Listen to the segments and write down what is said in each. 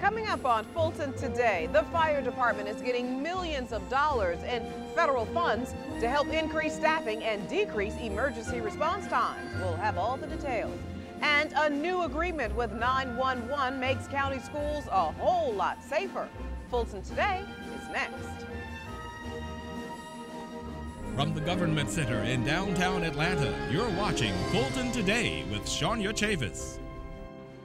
Coming up on Fulton Today, the fire department is getting millions of dollars in federal funds to help increase staffing and decrease emergency response times. We'll have all the details. And a new agreement with 911 makes county schools a whole lot safer. Fulton Today is next. From the Government Center in downtown Atlanta, you're watching Fulton Today with Shania Chavis.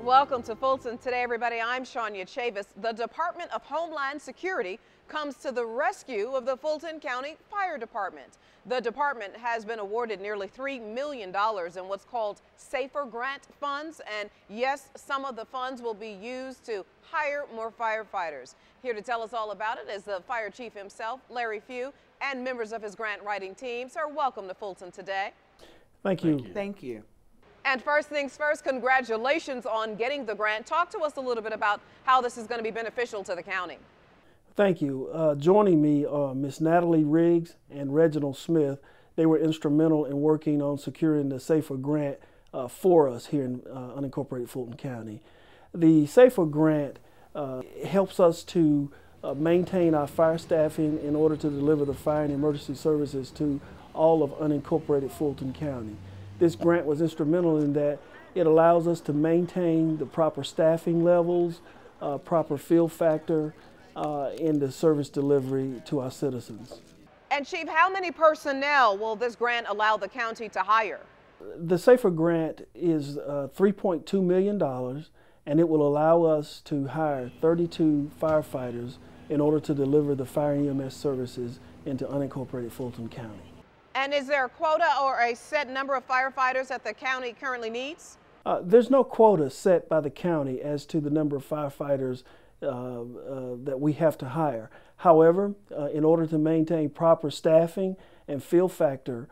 Welcome to Fulton Today, everybody. I'm Shania Chavis. The Department of Homeland Security comes to the rescue of the Fulton County Fire Department. The department has been awarded nearly $3 million in what's called Safer Grant funds. And yes, some of the funds will be used to hire more firefighters. Here to tell us all about it is the fire chief himself, Larry Few, and members of his grant writing team. Sir, welcome to Fulton Today. Thank you. Thank you. And first things first, congratulations on getting the grant. Talk to us a little bit about how this is going to be beneficial to the county. Thank you. Joining me are Ms. Natalie Riggs and Reginald Smith. They were instrumental in working on securing the Safer Grant for us here in unincorporated Fulton County. The Safer Grant helps us to maintain our fire staffing in order to deliver the fire and emergency services to all of unincorporated Fulton County. This grant was instrumental in that it allows us to maintain the proper staffing levels, proper field factor in the service delivery to our citizens. And Chief, how many personnel will this grant allow the county to hire? The Safer Grant is $3.2 million, and it will allow us to hire 32 firefighters in order to deliver the fire and EMS services into unincorporated Fulton County. And is there a quota or a set number of firefighters that the county currently needs? There's no quota set by the county as to the number of firefighters that we have to hire. However, in order to maintain proper staffing and field factor,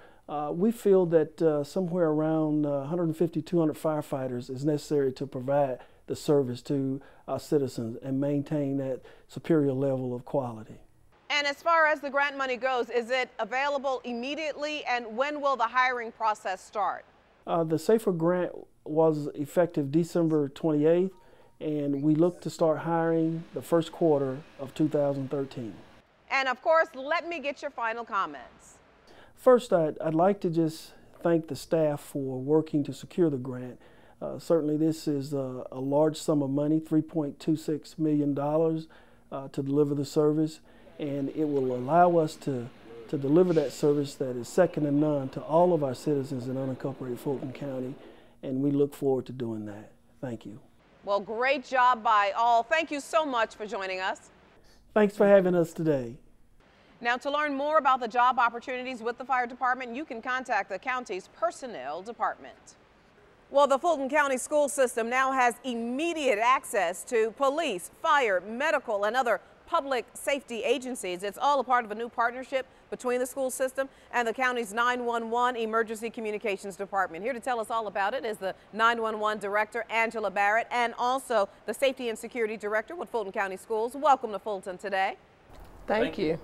we feel that somewhere around 150, 200 firefighters is necessary to provide the service to our citizens and maintain that superior level of quality. And as far as the grant money goes, is it available immediately, and when will the hiring process start? The Safer Grant was effective December 28th, and we look to start hiring the first quarter of 2013. And of course, let me get your final comments. First, I'd like to just thank the staff for working to secure the grant. Certainly this is a large sum of money, $3.26 million to deliver the service. And it will allow us to deliver that service that is second to none to all of our citizens in unincorporated Fulton County, and we look forward to doing that. Thank you. Well, great job by all. Thank you so much for joining us. Thanks for having us today. Now, to learn more about the job opportunities with the fire department, you can contact the county's personnel department. Well, the Fulton County school system now has immediate access to police, fire, medical, and other public safety agencies. It's all a part of a new partnership between the school system and the county's 911 Emergency Communications Department. Here to tell us all about it is the 911 Director, Angela Barrett, and also the Safety and Security Director with Fulton County Schools. Welcome to Fulton Today. Thank you.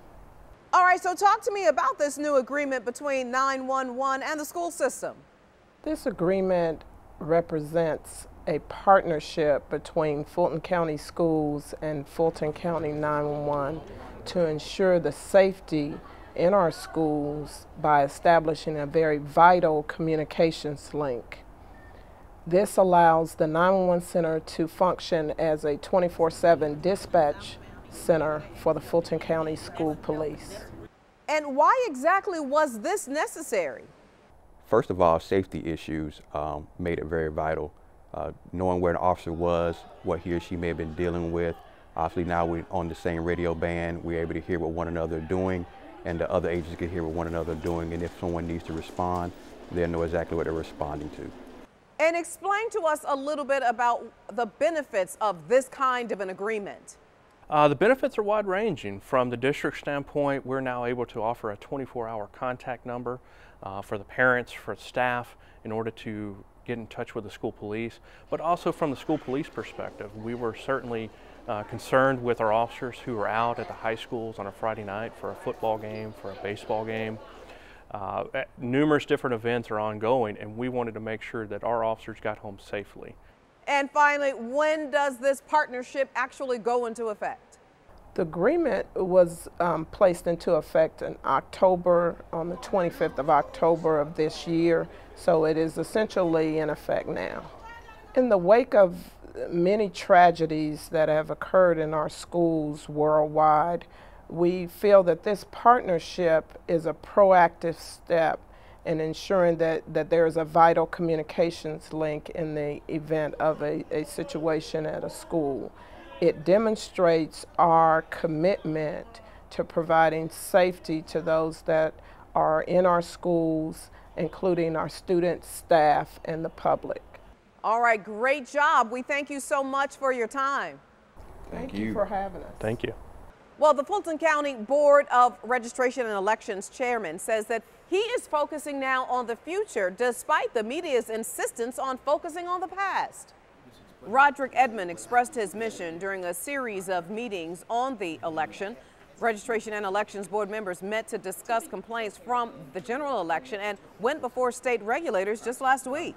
All right, so talk to me about this new agreement between 911 and the school system. This agreement represents a partnership between Fulton County Schools and Fulton County 911 to ensure the safety in our schools by establishing a very vital communications link. This allows the 911 Center to function as a 24/7 dispatch center for the Fulton County School Police. And why exactly was this necessary? First of all, safety issues made it very vital. Knowing where an officer was, what he or she may have been dealing with. Obviously now we're on the same radio band, we're able to hear what one another are doing, and the other agents can hear what one another are doing, and if someone needs to respond, they'll know exactly what they're responding to. And explain to us a little bit about the benefits of this kind of an agreement. The benefits are wide-ranging. From the district standpoint, we're now able to offer a 24-hour contact number for the parents, for staff, in order to get in touch with the school police. But also from the school police perspective, we were certainly concerned with our officers who were out at the high schools on a Friday night for a football game, for a baseball game. Numerous different events are ongoing, and we wanted to make sure that our officers got home safely. And finally, when does this partnership actually go into effect? The agreement was placed into effect in October, on the 25th of October of this year, so it is essentially in effect now. In the wake of many tragedies that have occurred in our schools worldwide, we feel that this partnership is a proactive step in ensuring that there is a vital communications link in the event of a situation at a school. It demonstrates our commitment to providing safety to those that are in our schools, including our students, staff, and the public. All right, great job. We thank you so much for your time. Thank you for having us. Thank you. Well, the Fulton County Board of Registration and Elections chairman says that he is focusing now on the future despite the media's insistence on focusing on the past. Roderick Edmond expressed his mission during a series of meetings on the election. Registration and Elections Board members met to discuss complaints from the general election and went before state regulators just last week.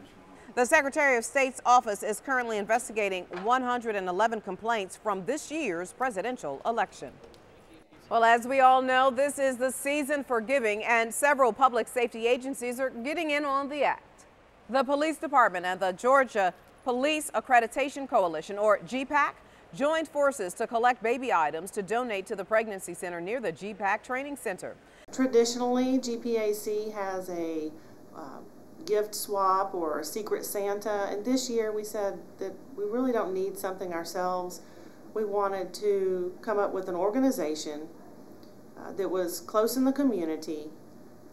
The Secretary of State's office is currently investigating 111 complaints from this year's presidential election. Well, as we all know, this is the season for giving, and several public safety agencies are getting in on the act. The Police Department and the Georgia Police Accreditation Coalition, or GPAC, joined forces to collect baby items to donate to the pregnancy center near the GPAC Training Center. Traditionally, GPAC has a gift swap or a Secret Santa, and this year we said that we really don't need something ourselves. We wanted to come up with an organization that was close in the community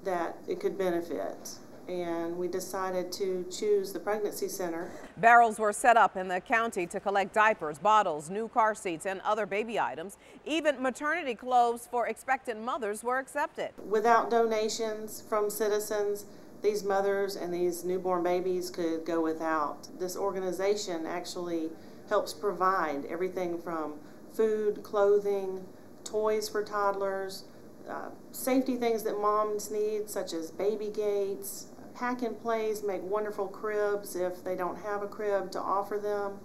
that it could benefit, and we decided to choose the pregnancy center. Barrels were set up in the county to collect diapers, bottles, new car seats, and other baby items. Even maternity clothes for expectant mothers were accepted. Without donations from citizens, these mothers and these newborn babies could go without. This organization actually helps provide everything from food, clothing, toys for toddlers, safety things that moms need, such as baby gates, pack and plays, make wonderful cribs if they don't have a crib to offer them.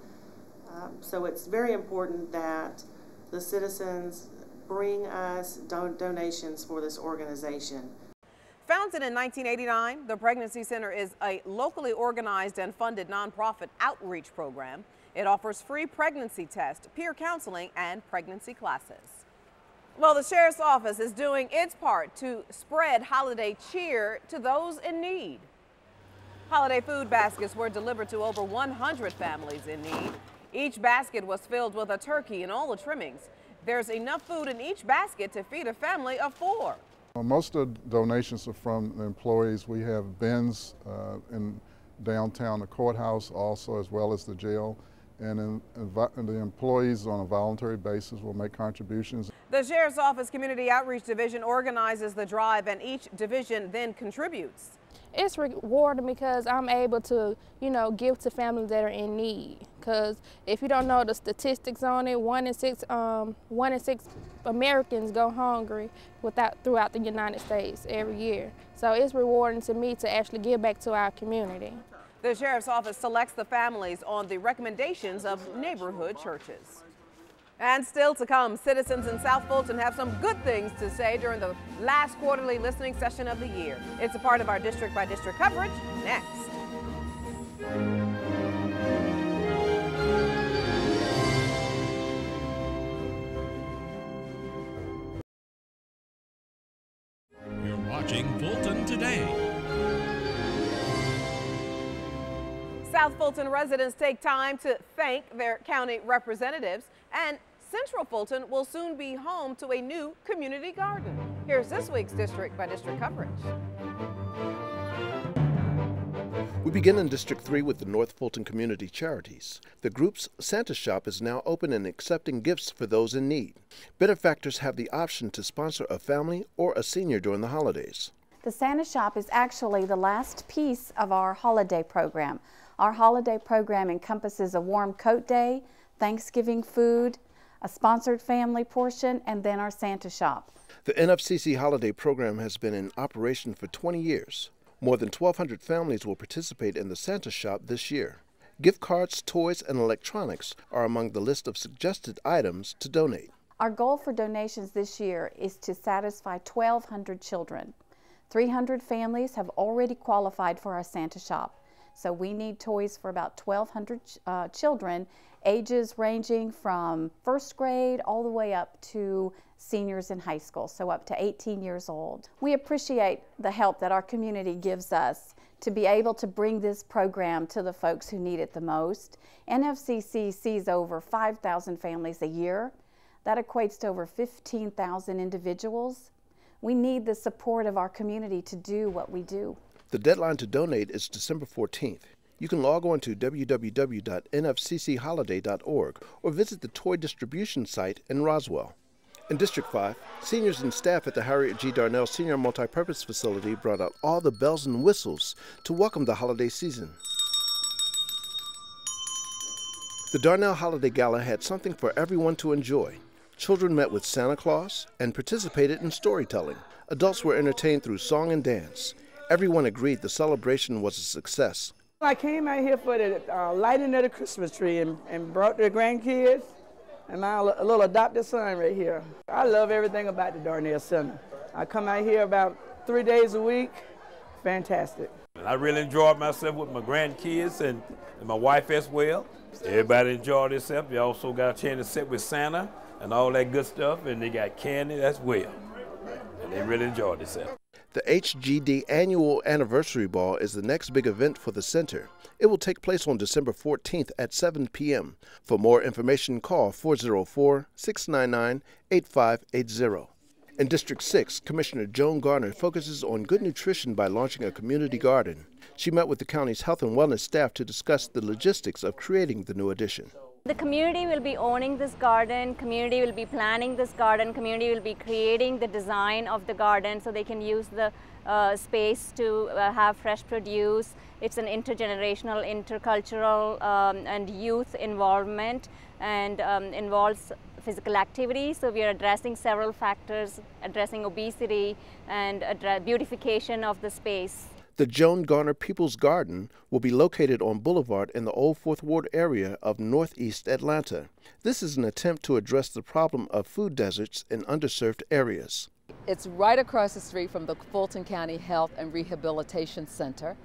So it's very important that the citizens bring us donations for this organization. Founded in 1989, the Pregnancy Center is a locally organized and funded nonprofit outreach program. It offers free pregnancy tests, peer counseling, and pregnancy classes. Well, the Sheriff's Office is doing its part to spread holiday cheer to those in need. Holiday food baskets were delivered to over 100 families in need. Each basket was filled with a turkey and all the trimmings. There's enough food in each basket to feed a family of 4. Most of the donations are from the employees. We have bins in downtown, the courthouse also, as well as the jail. And the employees on a voluntary basis will make contributions. The Sheriff's Office Community Outreach Division organizes the drive, and each division then contributes. It's rewarding because I'm able to, give to families that are in need. Because if you don't know the statistics on it, 1 in 6 Americans go hungry throughout the United States every year. So it's rewarding to me to actually give back to our community. The Sheriff's Office selects the families on the recommendations of neighborhood churches. And still to come, citizens in South Fulton have some good things to say during the last quarterly listening session of the year. It's a part of our district-by-district coverage next. You're watching Fulton Today. South Fulton residents take time to thank their county representatives, and Central Fulton will soon be home to a new community garden. Here's this week's district-by-district coverage. We begin in District 3 with the North Fulton Community Charities. The group's Santa Shop is now open and accepting gifts for those in need. Benefactors have the option to sponsor a family or a senior during the holidays. The Santa Shop is actually the last piece of our holiday program. Our holiday program encompasses a warm coat day, Thanksgiving food, a sponsored family portion, and then our Santa Shop. The NFCC holiday program has been in operation for 20 years. More than 1,200 families will participate in the Santa Shop this year. Gift cards, toys, and electronics are among the list of suggested items to donate. Our goal for donations this year is to satisfy 1,200 children. 300 families have already qualified for our Santa Shop, so we need toys for about 1,200 children, ages ranging from first grade all the way up to seniors in high school, so up to 18 years old. We appreciate the help that our community gives us to be able to bring this program to the folks who need it the most. NFCC sees over 5,000 families a year. That equates to over 15,000 individuals. We need the support of our community to do what we do. The deadline to donate is December 14th. You can log on to www.nfccholiday.org or visit the toy distribution site in Roswell. In District 5, seniors and staff at the Harriet G. Darnell Senior Multipurpose Facility brought out all the bells and whistles to welcome the holiday season. The Darnell Holiday Gala had something for everyone to enjoy. Children met with Santa Claus and participated in storytelling. Adults were entertained through song and dance. Everyone agreed the celebration was a success. I came out here for the lighting of the Christmas tree and brought the grandkids and my little adopted son right here. I love everything about the Darnell Center. I come out here about 3 days a week. Fantastic. I really enjoyed myself with my grandkids and my wife as well. Everybody enjoyed themselves. They also got a chance to sit with Santa and all that good stuff, and they got candy as well. And they really enjoyed themselves. The HGD Annual Anniversary Ball is the next big event for the center. It will take place on December 14th at 7 p.m. For more information, call 404-699-8580. In District 6, Commissioner Joan Garner focuses on good nutrition by launching a community garden. She met with the county's health and wellness staff to discuss the logistics of creating the new addition. The community will be owning this garden, community will be planning this garden, community will be creating the design of the garden so they can use the space to have fresh produce. It's an intergenerational, intercultural and youth involvement and involves physical activity. So we are addressing several factors, addressing obesity and beautification of the space. The Joan Garner People's Garden will be located on Boulevard in the Old Fourth Ward area of Northeast Atlanta. This is an attempt to address the problem of food deserts in underserved areas. It's right across the street from the Fulton County Health and Rehabilitation Center,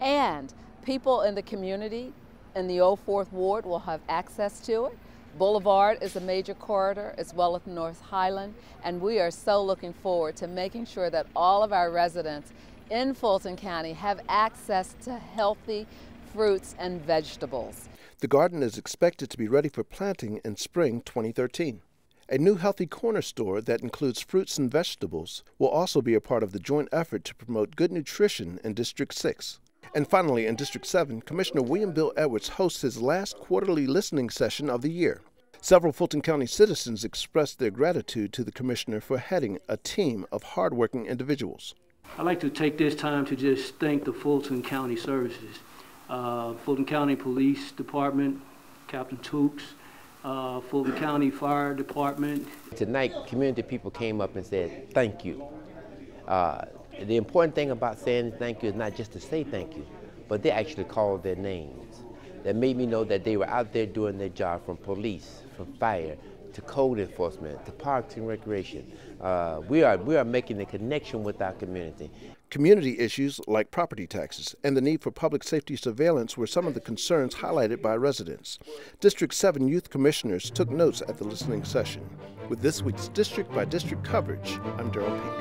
and people in the community in the Old Fourth Ward will have access to it. Boulevard is a major corridor as well as North Highland, and we are so looking forward to making sure that all of our residents in Fulton County have access to healthy fruits and vegetables. The garden is expected to be ready for planting in spring 2013. A new Healthy Corner store that includes fruits and vegetables will also be a part of the joint effort to promote good nutrition in District 6. And finally, in District 7, Commissioner William Bill Edwards hosts his last quarterly listening session of the year. Several Fulton County citizens expressed their gratitude to the commissioner for heading a team of hardworking individuals. I'd like to take this time to just thank the Fulton County Services, Fulton County Police Department, Captain Tukes, Fulton County Fire Department. Tonight, community people came up and said, thank you. The important thing about saying thank you is not just to say thank you, but they actually called their names. That made me know that they were out there doing their job, from police, from fire, to code enforcement, to parks and recreation. We are making a connection with our community. Community issues like property taxes and the need for public safety surveillance were some of the concerns highlighted by residents. District 7 youth commissioners took notes at the listening session. With this week's District by District coverage, I'm Darrell Pink.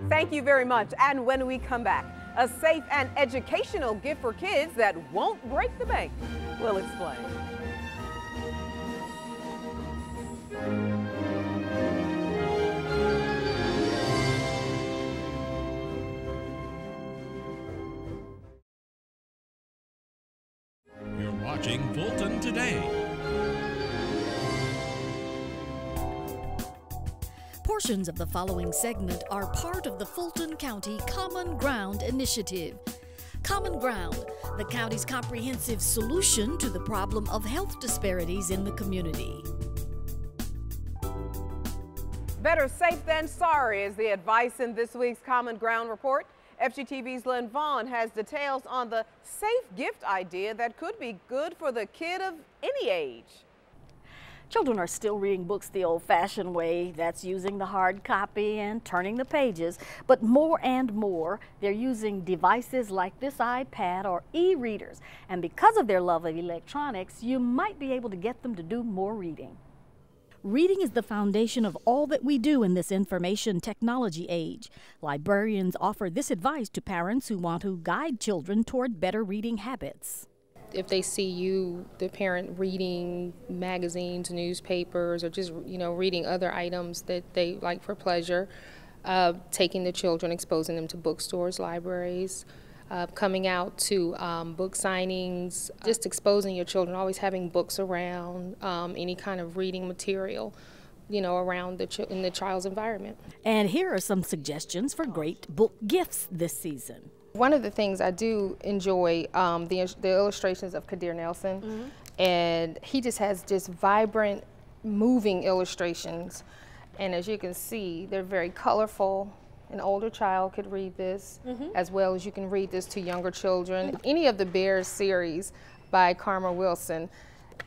Thank you very much. And when we come back, a safe and educational gift for kids that won't break the bank. We'll explain. You're watching Fulton Today. Portions of the following segment are part of the Fulton County Common Ground Initiative. Common Ground, the county's comprehensive solution to the problem of health disparities in the community. Better safe than sorry is the advice in this week's Common Ground report. FGTV's Lynn Vaughn has details on the safe gift idea that could be good for the kid of any age. Children are still reading books the old-fashioned way. That's using the hard copy and turning the pages. But more and more, they're using devices like this iPad or e-readers. And because of their love of electronics, you might be able to get them to do more reading. Reading is the foundation of all that we do in this information technology age. Librarians offer this advice to parents who want to guide children toward better reading habits. If they see you, the parent, reading magazines, newspapers, or just, reading other items that they like for pleasure, taking the children, exposing them to bookstores, libraries, coming out to book signings, just exposing your children, always having books around, any kind of reading material, around in the child's environment. And here are some suggestions for great book gifts this season. One of the things I do enjoy, the illustrations of Kadir Nelson, and he just has vibrant, moving illustrations, and as you can see, they're very colorful. An older child could read this, as well as you can read this to younger children. Any of the Bears series by Karma Wilson,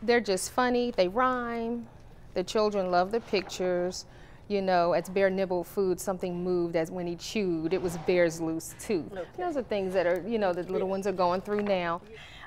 they're just funny, they rhyme, the children love the pictures. As Bear nibbled food, something moved as when he chewed. It was Bear's loose tooth. Okay. Those are things that are, the little ones are going through now.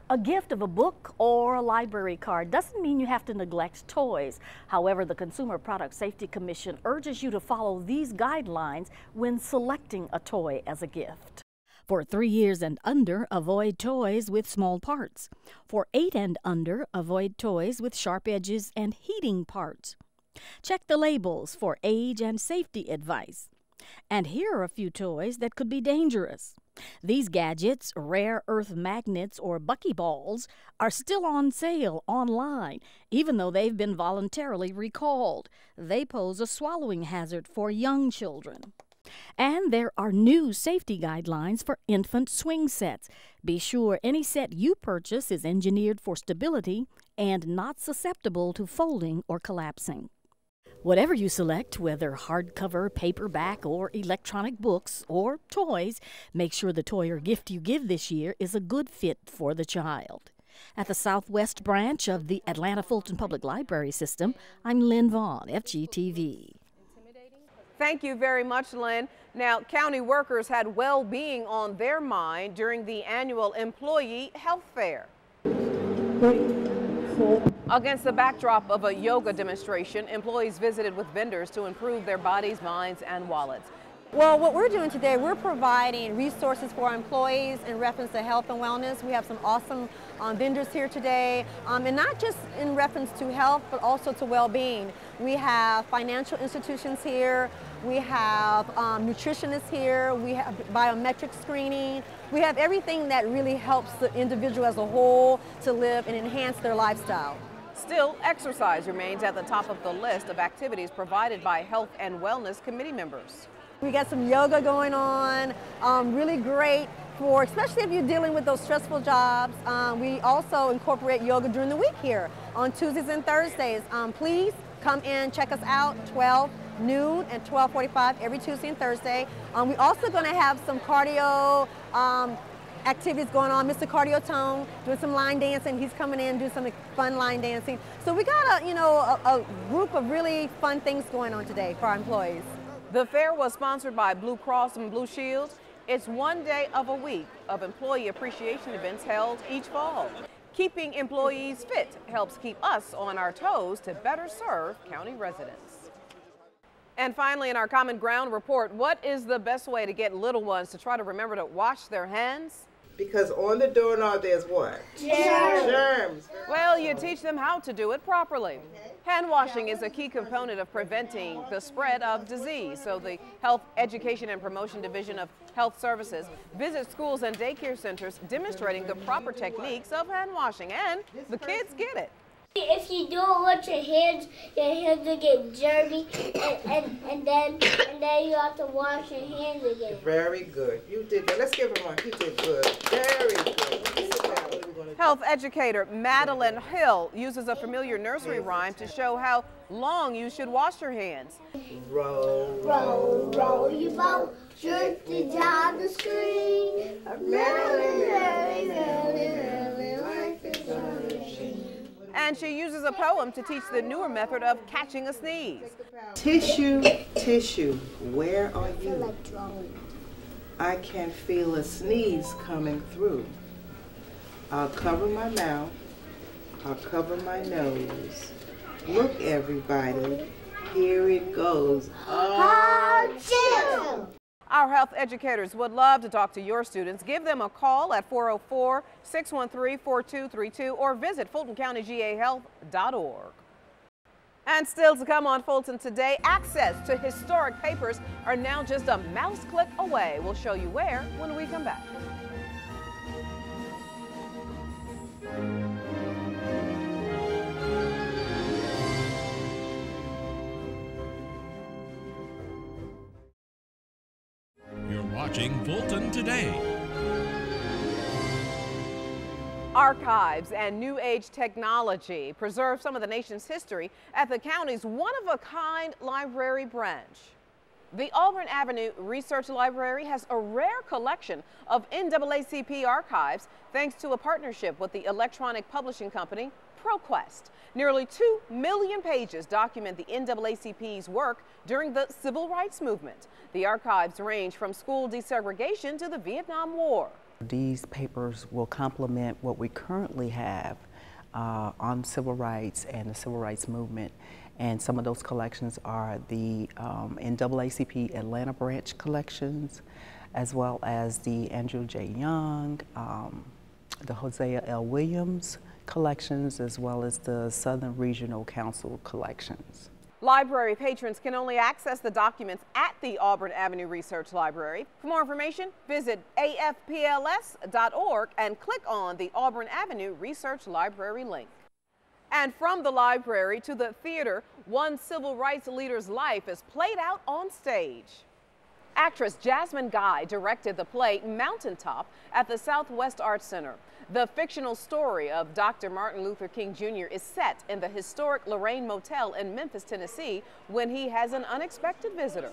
A gift of a book or a library card doesn't mean you have to neglect toys. However, the Consumer Product Safety Commission urges you to follow these guidelines when selecting a toy as a gift. For 3 years and under, avoid toys with small parts. For 8 and under, avoid toys with sharp edges and heating parts. Check the labels for age and safety advice. And here are a few toys that could be dangerous. These gadgets, rare earth magnets or buckyballs, are still on sale online, even though they've been voluntarily recalled. They pose a swallowing hazard for young children. And there are new safety guidelines for infant swing sets. Be sure any set you purchase is engineered for stability and not susceptible to folding or collapsing. Whatever you select, whether hardcover, paperback, or electronic books, or toys, make sure the toy or gift you give this year is a good fit for the child. At the Southwest branch of the Atlanta Fulton Public Library System, I'm Lynn Vaughn, FGTV. Thank you very much, Lynn. Now, county workers had well-being on their mind during the annual Employee Health Fair. Against the backdrop of a yoga demonstration, employees visited with vendors to improve their bodies, minds, and wallets. Well, what we're doing today, we're providing resources for our employees in reference to health and wellness. We have some awesome vendors here today, and not just in reference to health, but also to well-being. We have financial institutions here, we have nutritionists here, we have biometric screening. We have everything that really helps the individual as a whole to live and enhance their lifestyle. Still, exercise remains at the top of the list of activities provided by Health and Wellness Committee members. We got some yoga going on, really great for, especially if you're dealing with those stressful jobs. We also incorporate yoga during the week here on Tuesdays and Thursdays. Please come in, check us out, 12 noon and 12:45 every Tuesday and Thursday. We're also going to have some cardio activities going on. Mr. Cardio Tone doing some line dancing. He's coming in doing some fun line dancing. So we got a group of really fun things going on today for our employees. The fair was sponsored by Blue Cross and Blue Shield. It's one day of a week of employee appreciation events held each fall. Keeping employees fit helps keep us on our toes to better serve county residents. And finally, in our Common Ground report, what is the best way to get little ones to try to remember to wash their hands? Because on the doorknob there's what? Germs. Well, you teach them how to do it properly. Hand washing is a key component of preventing the spread of disease. So the Health Education and Promotion Division of Health Services visits schools and daycare centers demonstrating the proper techniques of hand washing, and the kids get it. If you don't wash your hands will get dirty, and then you have to wash your hands again. Very good. You did that. Let's give him one. You did good. Very good. Sit down. What are we going to Health educator Madeline Hill uses a familiar nursery rhyme to show how long you should wash your hands. Roll, roll, roll your boat, gently down the stream. Merrily, merrily, merrily, merrily, life is on a machine. And she uses a poem to teach the newer method of catching a sneeze. Tissue, tissue, where are you? I can feel a sneeze coming through. I'll cover my mouth, I'll cover my nose. Look everybody, here it goes. Achoo! Our health educators would love to talk to your students. Give them a call at 404-613-4232 or visit FultonCountyGAHealth.org. And still to come on Fulton Today, access to historic papers are now just a mouse click away. We'll show you where when we come back. You're watching Fulton Today. Archives and new age technology preserve some of the nation's history at the county's one-of-a-kind library branch. The Auburn Avenue Research Library has a rare collection of NAACP archives thanks to a partnership with the electronic publishing company ProQuest. Nearly 2 million pages document the NAACP's work during the Civil Rights Movement. The archives range from school desegregation to the Vietnam War. These papers will complement what we currently have on civil rights and the Civil Rights Movement. And some of those collections are the NAACP Atlanta branch collections, as well as the Andrew J. Young, the Hosea L. Williams collections, as well as the Southern Regional Council collections. Library patrons can only access the documents at the Auburn Avenue Research Library. For more information, visit afpls.org and click on the Auburn Avenue Research Library link. And from the library to the theater, one civil rights leader's life is played out on stage. Actress Jasmine Guy directed the play Mountaintop at the Southwest Arts Center. The fictional story of Dr. Martin Luther King Jr. is set in the historic Lorraine Motel in Memphis, Tennessee, when he has an unexpected visitor.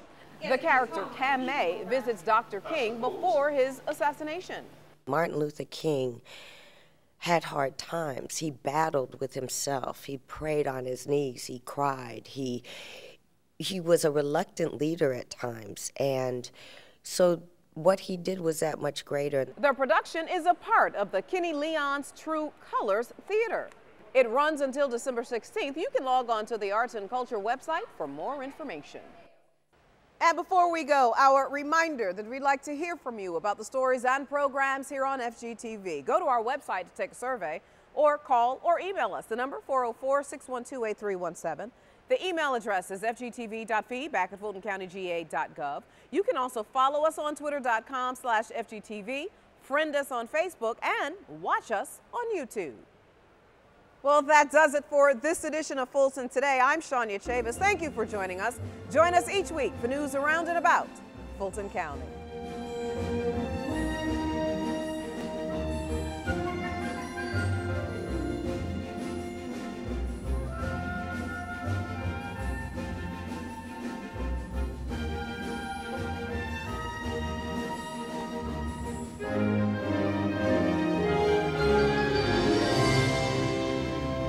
The character, Cam May, visits Dr. King before his assassination. Martin Luther King had hard times. He battled with himself. He prayed on his knees. He cried. He was a reluctant leader at times. And so what he did was that much greater. The production is a part of the Kenny Leon's True Colors Theater. It runs until December 16th. You can log on to the Arts and Culture website for more information. And before we go, our reminder that we'd like to hear from you about the stories and programs here on FGTV. Go to our website to take a survey or call or email us. The number 404-612-8317. The email address is fgtv.feedback@fultoncountyga.gov. You can also follow us on twitter.com/FGTV, friend us on Facebook, and watch us on YouTube. Well, that does it for this edition of Fulton Today. I'm Shania Chavis. Thank you for joining us. Join us each week for news around and about Fulton County.